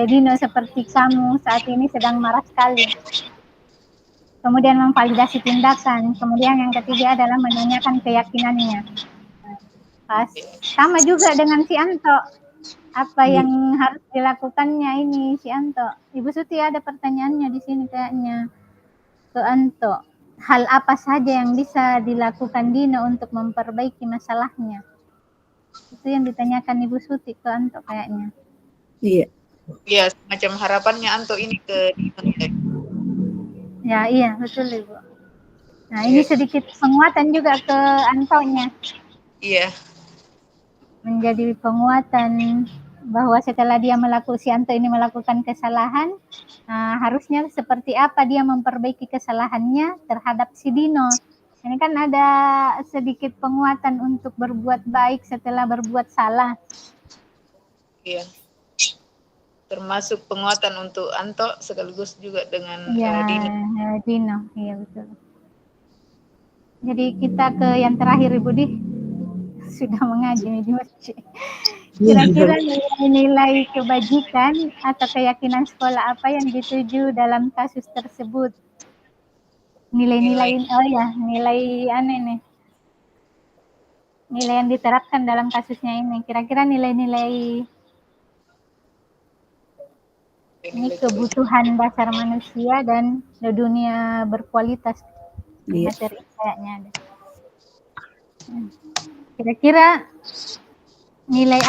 Dino seperti kamu saat ini sedang marah sekali. Kemudian memvalidasi tindakan. Kemudian yang ketiga adalah menanyakan keyakinannya. Sama juga dengan si Anto. Apa yang harus dilakukannya ini si Anto? Ibu Suti ada pertanyaannya di sini kayaknya ke Anto. Hal apa saja yang bisa dilakukan Dino untuk memperbaiki masalahnya? Itu yang ditanyakan Ibu Suti ke Anto kayaknya. Iya. Iya, semacam harapannya Anto ini ke Dino. Ya, iya, betul Ibu. Nah, ini sedikit penguatan juga ke Antonya. Iya. Menjadi penguatan bahwa setelah dia si Anto ini melakukan kesalahan, harusnya seperti apa dia memperbaiki kesalahannya terhadap si Dino. Ini kan ada sedikit penguatan untuk berbuat baik setelah berbuat salah. Iya. Termasuk penguatan untuk Anto sekaligus juga dengan Dino. Dino, iya betul. Jadi kita ke yang terakhir Ibu Di. Sudah mengaji di masjid. Kira-kira nilai kebajikan atau keyakinan sekolah apa yang dituju dalam kasus tersebut? Nilai-nilai nilai aneh nih. Nilai yang diterapkan dalam kasusnya ini. Kira-kira nilai-nilai ini kebutuhan dasar manusia dan dunia berkualitas. Materi kayaknya ada. Kira-kira nilai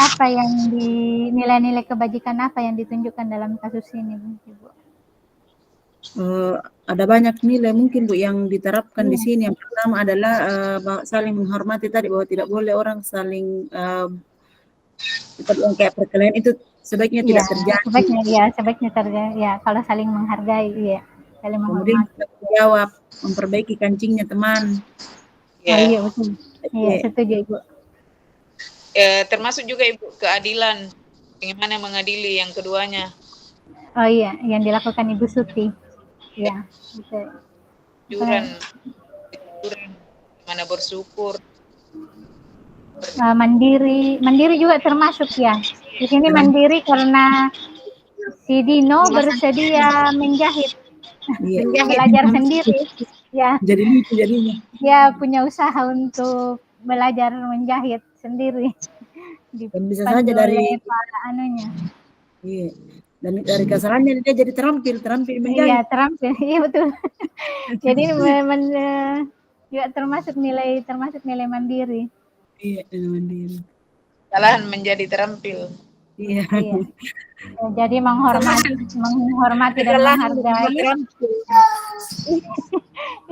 kebajikan apa yang ditunjukkan dalam kasus ini, Bu? Ada banyak nilai mungkin Bu yang diterapkan di sini. Yang pertama adalah saling menghormati tadi, bahwa tidak boleh orang saling kayak perkelahian itu sebaiknya tidak terjadi. Sebaiknya terjadi. Ya, kalau saling menghargai, saling menghormati. Kemudian jawab, memperbaiki kancingnya teman. Iya betul. Iya, setuju Ibu. Termasuk juga Ibu keadilan, bagaimana mengadili yang keduanya. Oh iya, yang dilakukan Ibu Suti. Ya, betul. Juran mana bersyukur. Mandiri juga termasuk ya. Di sini mandiri karena si Dino bersedia menjahit, Iya. belajar sendiri. Ya, Jadi lucu jadinya. dia punya usaha untuk belajar menjahit sendiri. Dan bisa Dipandu saja dari oleh para anunya. iya. Dan dari kesalahannya dia jadi terampil Iya, menjahit. terampil. Iya betul. Jadi juga termasuk nilai mandiri. Iya, mandiri. Kesalahan menjadi terampil. Iya. Iya. Jadi menghormati dan menghargai.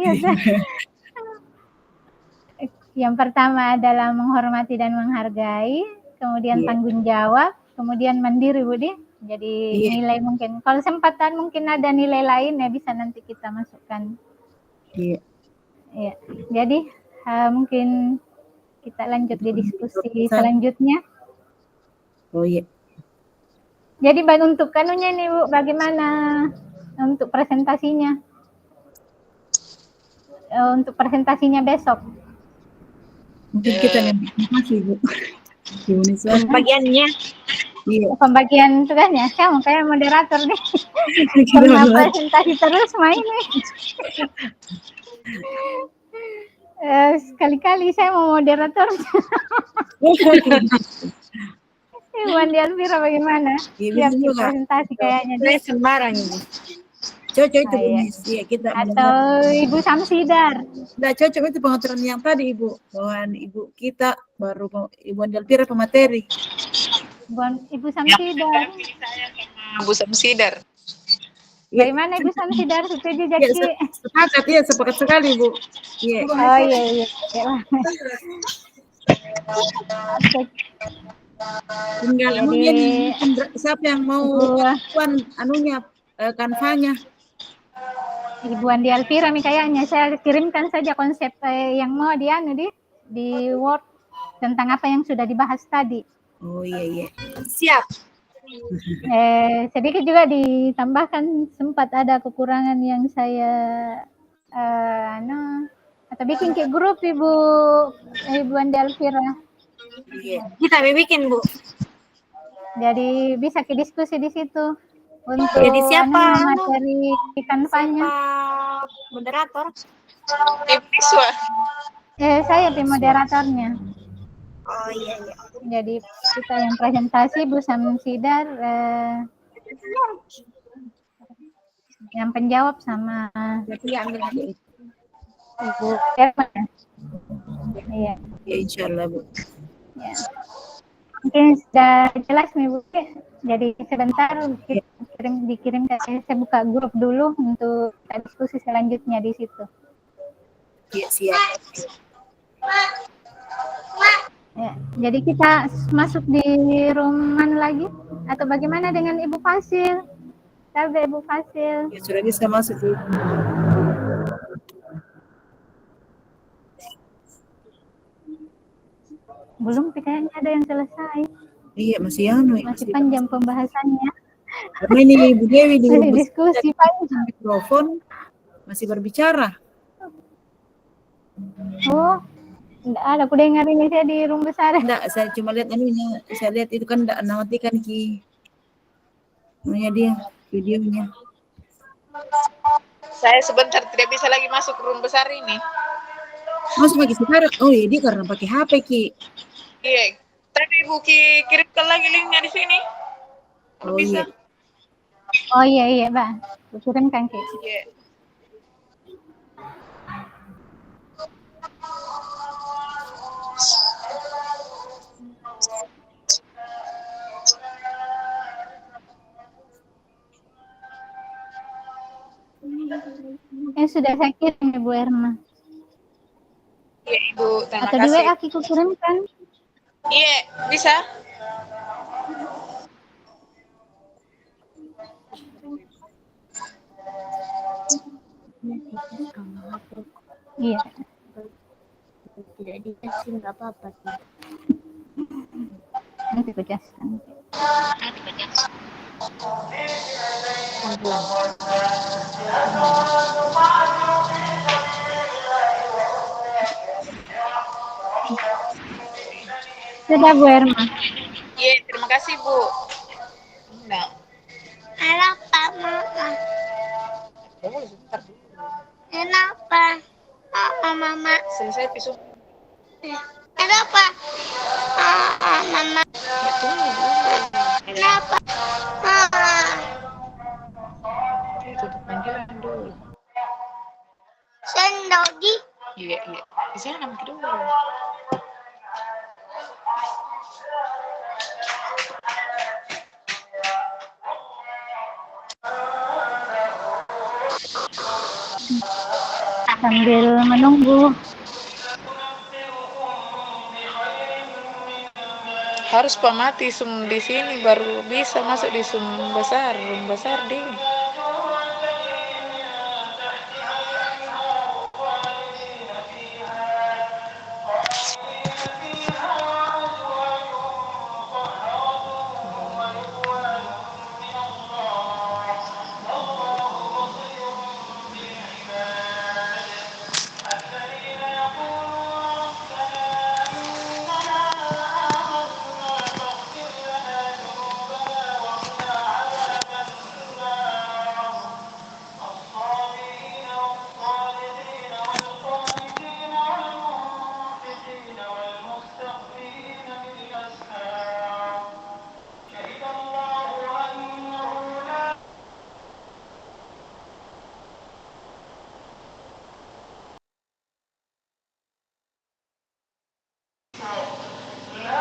Iya. Yang pertama adalah menghormati dan menghargai, kemudian Iya. tanggung jawab, kemudian mandiri, Budi. Jadi Iya. nilai mungkin kalau sempatan mungkin ada nilai lain ya bisa nanti kita masukkan. Iya. Iya. Jadi mungkin kita lanjut di diskusi selanjutnya. Oh iya. Jadi untuk kanunya nih Bu, bagaimana untuk presentasinya? Untuk presentasinya besok. Mungkin kita masih Bu. Pembagiannya. Iya. Pembagian tugasnya, kamu kayak moderator nih. Karena presentasi terus main nih. Sekali-kali saya mau moderator. Ibu Andi Alvira bagaimana? Iya, Siap presentasi kayaknya dia. Sembarang ini. Cocok itu Bu. Iya, kita atau Ibu Samsidar. Nah, cocok itu pengaturan yang tadi Ibu. Bahwa Ibu kita baru Ibu Andi Alvira pemateri. Ibu Samsidar. Ibu Samsidar. Bagaimana Ibu Samsidar? Setuju Jaki? Sepakat, iya, sepakat sekali Bu. Iya. Oh iya. Tinggal ini siapa yang mau anunya kanvanya. Ibu Andi Alvira nih kayaknya saya kirimkan saja konsep yang mau di Word tentang apa yang sudah dibahas tadi. Oh iya. Siap. Sedikit juga ditambahkan sempat ada kekurangan yang saya atau bikin ke grup Ibu Andi Alvira. Iya. Kita bikin Bu. Jadi bisa ke diskusi di situ untuk jadi siapa materi kanvanya. Moderator? Ibu Iswa. Saya tim moderatornya. Oh iya. Jadi kita yang presentasi Bu Samsidar, yang penjawab sama Ibu Herman. Iya. Ya insyaallah Bu. Ya. Mungkin sudah jelas nih Bu. Jadi sebentar dikirim saya buka grup dulu untuk diskusi selanjutnya di situ. Iya, siap. Ya, jadi kita masuk di room mana lagi? Atau bagaimana dengan Ibu Fasil? Sabar Ibu Fasil. Ya, sudah bisa masuk Bu. Belum kayaknya ada yang selesai. Iya, masih panjang pembahasannya. Karena ini Ibu Dewi di diskusi panjang. Mikrofon masih berbicara. Oh, enggak ada. Aku dengar ini saya di room besar. Enggak, saya cuma lihat anunya. Saya lihat itu kan enggak namatikan dia videonya. Saya sebentar tidak bisa lagi masuk room besar ini. Masuk lagi sekarang. Oh iya, dia karena pakai HP Ki. Iya. Tapi Ibu kirimkan lagi linknya di sini. Oh bisa. Iya. Oh iya Bang. Kirimkan Ki. Iya. Sudah saya kirim Ibu Erma. Iya Ibu, terima atau kasih. Atau di WA aku kirimkan. Iya, bisa. Iya. Tidak dikasih nggak apa-apa. Nanti aku jelaskan. Sudah Bu Erma. Iya, terima kasih Bu. Enggak. Kenapa, Mama? Boleh sebentar dulu. Kenapa? Mama. Selesai pisau. Kenapa? Mama. Ya, tunggu dulu. Kenapa? Mama. Tutup panggilan dulu. Sendogi. Iya, iya. Di sana mungkin dulu. Sambil menunggu. Harus pamati Zoom di sini baru bisa masuk di Zoom besar, room besar di.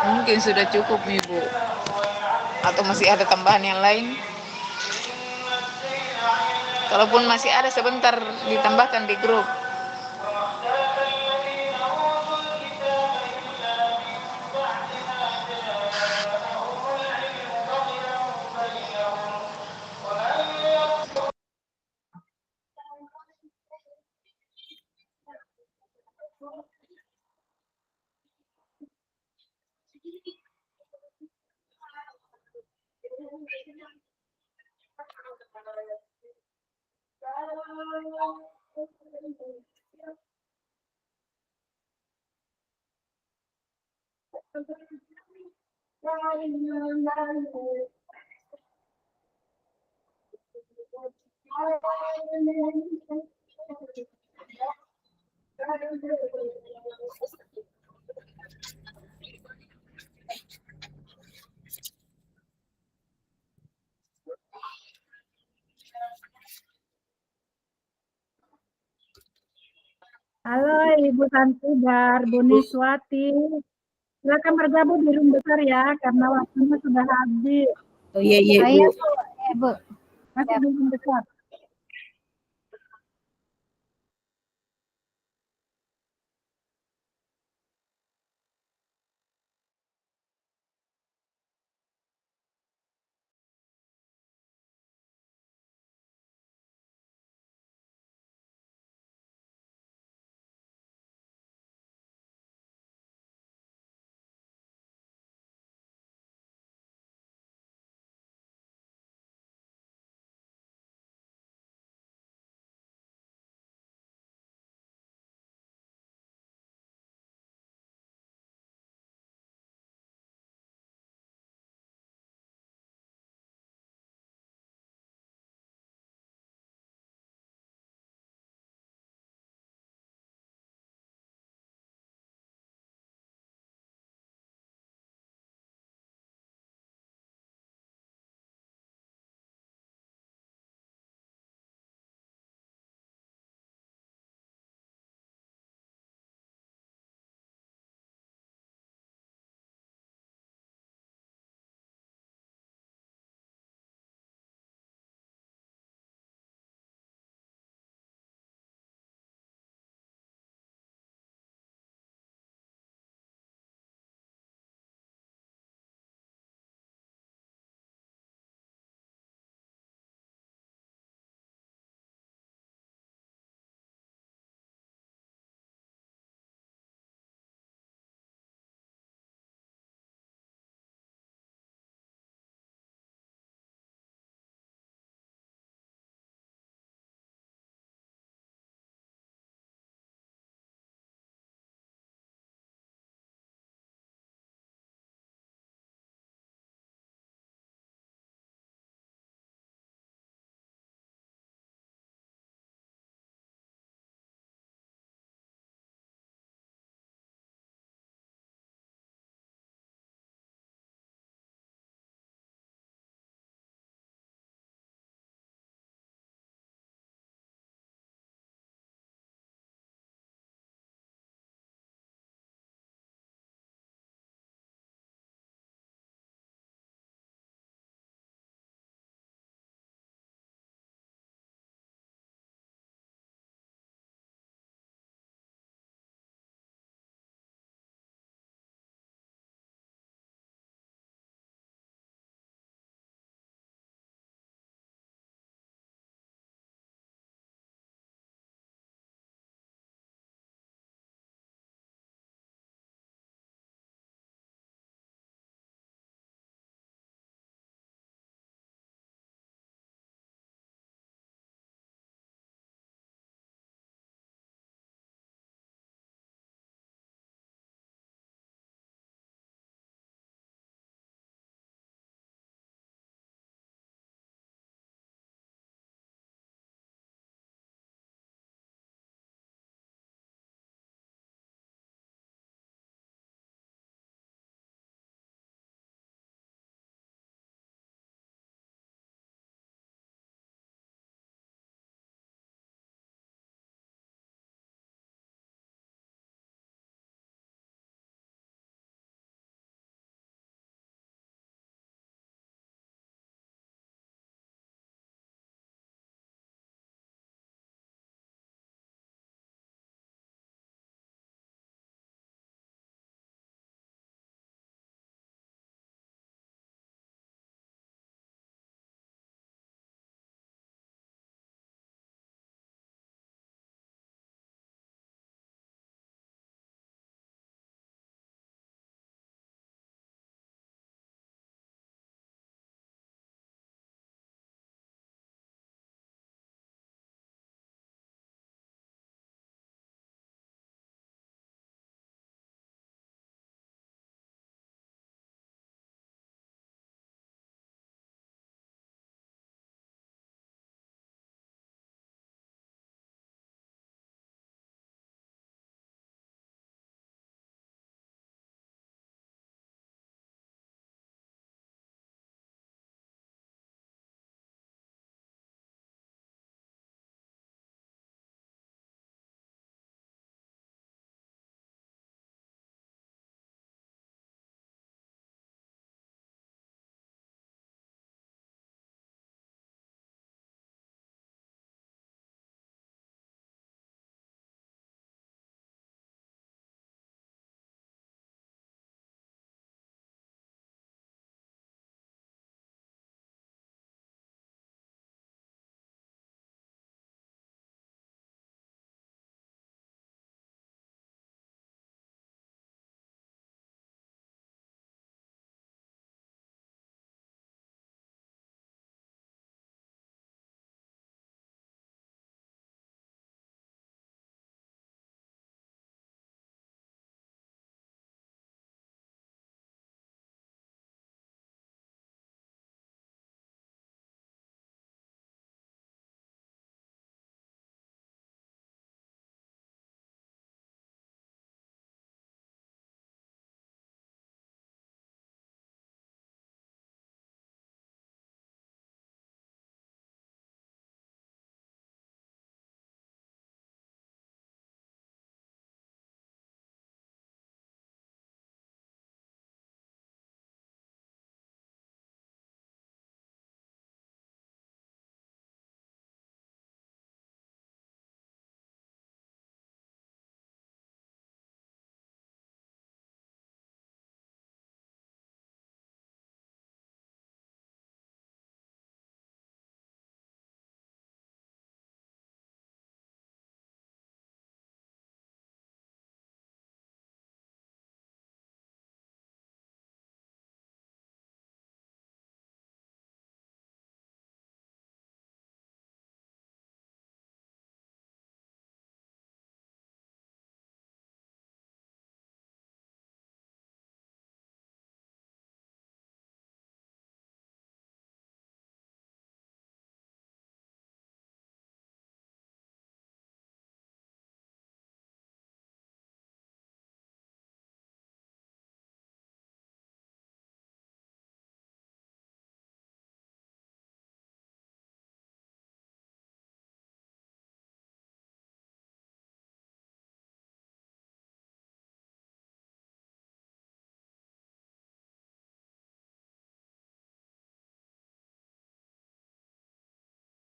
Mungkin sudah cukup nih Bu. Atau masih ada tambahan yang lain? Kalaupun masih ada sebentar ditambahkan di grup. Halo Ibu Santidar, Bu Niswati. Silakan bergabung di room besar ya, karena waktunya sudah habis. Oh iya Ayo Bu. Bu, Bu. Masih di room besar.